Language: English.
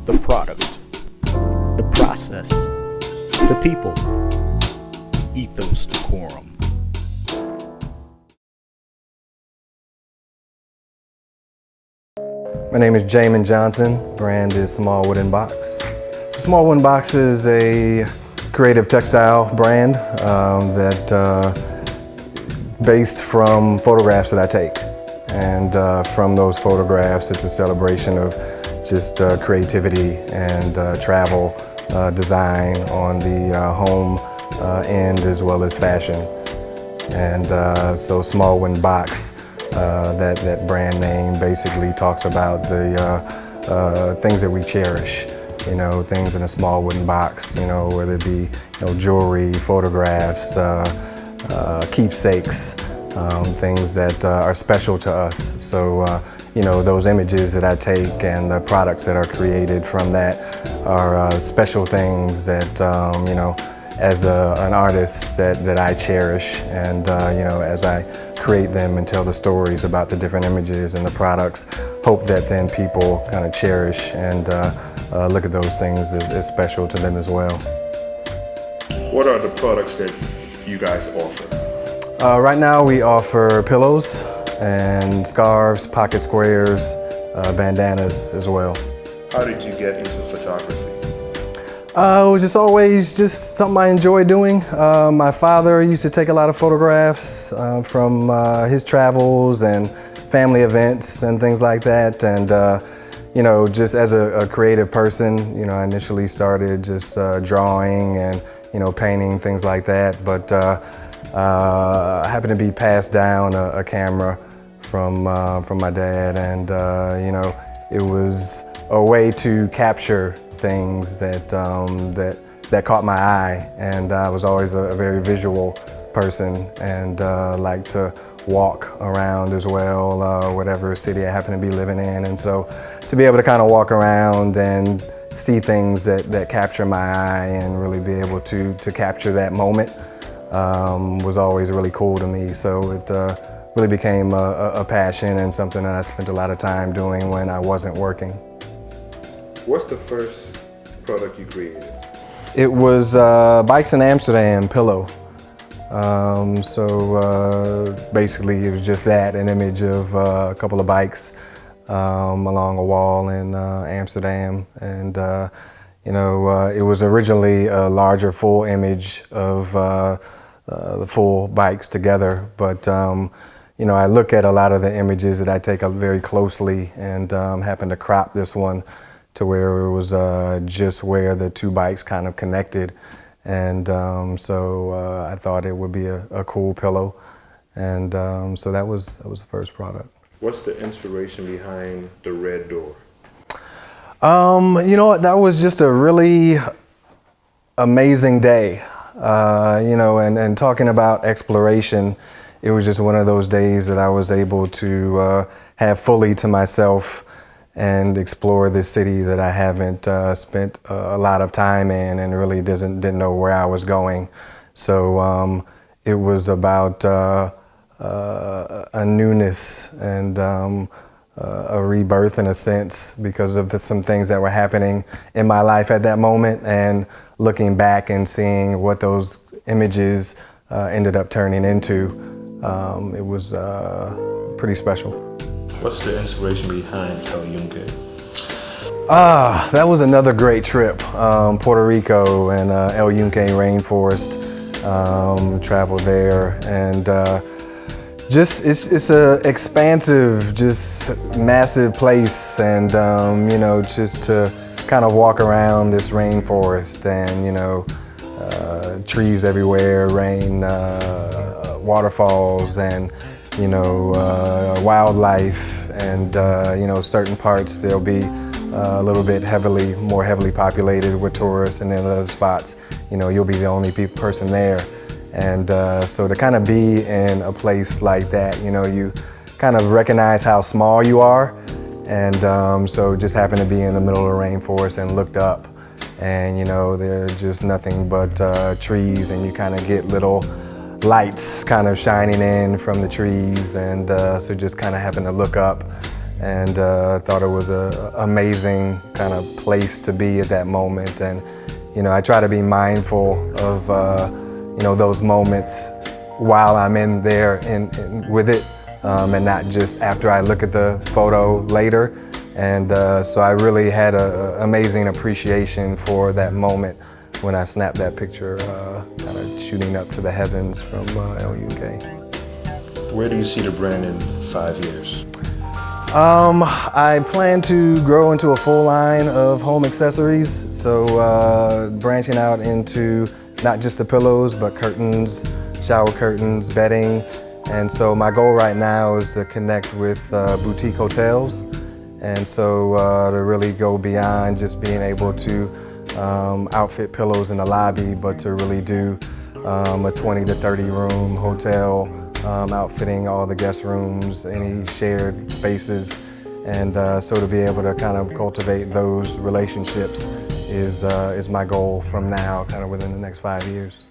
the product, the process, the people. Ethos Decorum. My name is Jamon Johnson. Brand is Small Wooden Box. Small Wooden Box is a creative textile brand based from photographs that I take. And from those photographs, it's a celebration of just creativity and travel design on the home end as well as fashion. And so Small Wooden Box, that brand name basically talks about the things that we cherish. You know, things in a small wooden box, you know, whether it be, jewelry, photographs, keepsakes, things that are special to us. So, those images that I take and the products that are created from that are special things that, as an artist that I cherish. And, as I create them and tell the stories about the different images and the products, hope that then people kind of cherish and look at those things as special to them as well. What are the products that you guys offer? Right now we offer pillows and scarves, pocket squares, bandanas as well. How did you get into photography? It was just always just something I enjoy doing. My father used to take a lot of photographs from his travels and family events and things like that. And just as a creative person, I initially started just drawing and, painting, things like that. But I happened to be passed down a camera from my dad, and, it was a way to capture things that caught my eye. And I was always a very visual person and like to walk around as well, whatever city I happen to be living in. And so to be able to kind of walk around and see things that capture my eye and really be able to capture that moment was always really cool to me. So it really became a passion and something that I spent a lot of time doing when I wasn't working. What's the first product you created? It was Bikes in Amsterdam pillow. Basically it was just that, an image of a couple of bikes along a wall in Amsterdam. And it was originally a larger full image of the full bikes together. But I look at a lot of the images that I take very closely and happened to crop this one to where it was just where the two bikes kind of connected. And so I thought it would be a cool pillow. And so that was the first product. What's the inspiration behind the red door? That was just a really amazing day. And talking about exploration, it was just one of those days that I was able to have fully to myself and explore this city that I haven't spent a lot of time in and really didn't know where I was going. So it was about a newness and a rebirth in a sense because of some things that were happening in my life at that moment, and looking back and seeing what those images ended up turning into. It was pretty special. What's the inspiration behind El Yunque? That was another great trip. Puerto Rico and El Yunque rainforest. Traveled there, and it's a expansive, just massive place, and just to kind of walk around this rainforest and trees everywhere, rain, waterfalls, and wildlife, and certain parts there'll be a little bit more heavily populated with tourists, and then other spots you'll be the only person there. And so to kind of be in a place like that, you kind of recognize how small you are. And so just happened to be in the middle of the rainforest and looked up, and there's just nothing but trees, and you kind of get little lights kind of shining in from the trees. And so just kind of happened to look up and thought it was an amazing kind of place to be at that moment. And I try to be mindful of those moments while I'm in there with it, and not just after I look at the photo later. And so I really had an amazing appreciation for that moment when I snapped that picture, kind of shooting up to the heavens from LUK. Where do you see the brand in 5 years? I plan to grow into a full line of home accessories, so branching out into not just the pillows, but curtains, shower curtains, bedding. And so my goal right now is to connect with boutique hotels, and so to really go beyond just being able to outfit pillows in the lobby, but to really do a 20 to 30 room hotel, outfitting all the guest rooms, any shared spaces. And so to be able to kind of cultivate those relationships is my goal from now, kind of within the next 5 years.